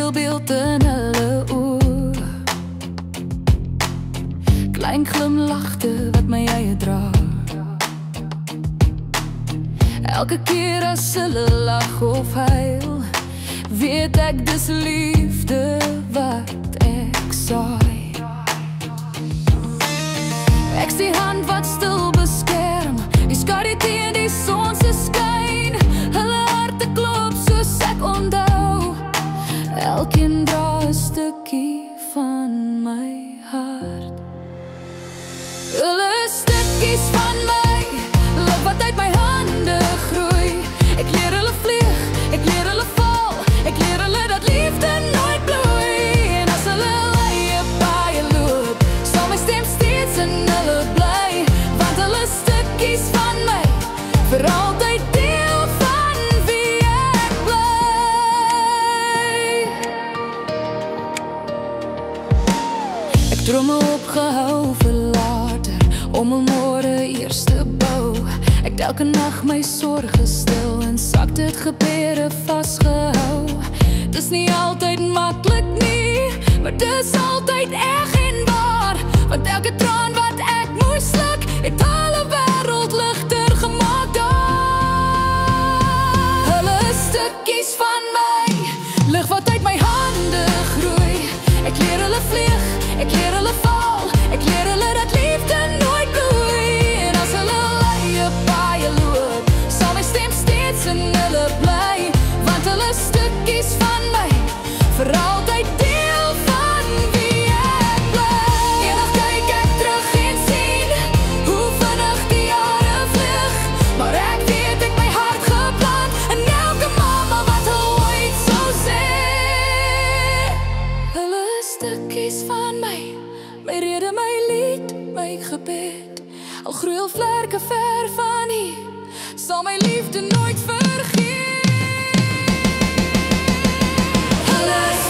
spieelbeeld in hulle oë. Klein glimlagte wat my eie dra. Elke keer as hulle lag of huil, weet ek dis liefde wat ek saai. Ek's die hand wat stil beskerm, die skadu teen die son se skyn. Hulle harte klop soos ek onthou, elkeen dra 'n stukkie van my hart. Hulle is stukkies van my, lig wat uit my hande groei. Ek leer hulle vlieg, ek leer hulle val, ek leer hulle dat liefde nooit bloei. En as hulle eie paaie loop, sal my stem steeds in hulle bly, want hulle is stukkies van my, vir altyd deel van wie ek bly. Ek droom opgehou vir later, om 'n môre eers te bou. Ek elke nag my sorge stil en sak dit gebeure vasgehou. Dis nie altyd maklik nie, maar dis altyd reg en waar, want elke traan wat ek moes sluk, het alle wêreld ligter gemaak daar. Hulle is stukkies van my, lig wat uit my hande groei. Ek leer hulle vlieg, ek leer hulle val, ek leer hulle dat liefde nooit bloei. En as hulle eie paaie loop, sal my stem steeds in hulle bly, want hulle is stukkies van my, vir altyd deel van wie ek bly. Eendag kyk ek terug en sien hoe vinnig die jare vlieg, maar ek weet ek my hart geplant in elke mamma wat ooit sou sê. Hulle is stukkies van my, my rede, my lied, my gebed. Al groei al vlerke ver van hier, sal my liefde nooit vergeet. Hulle is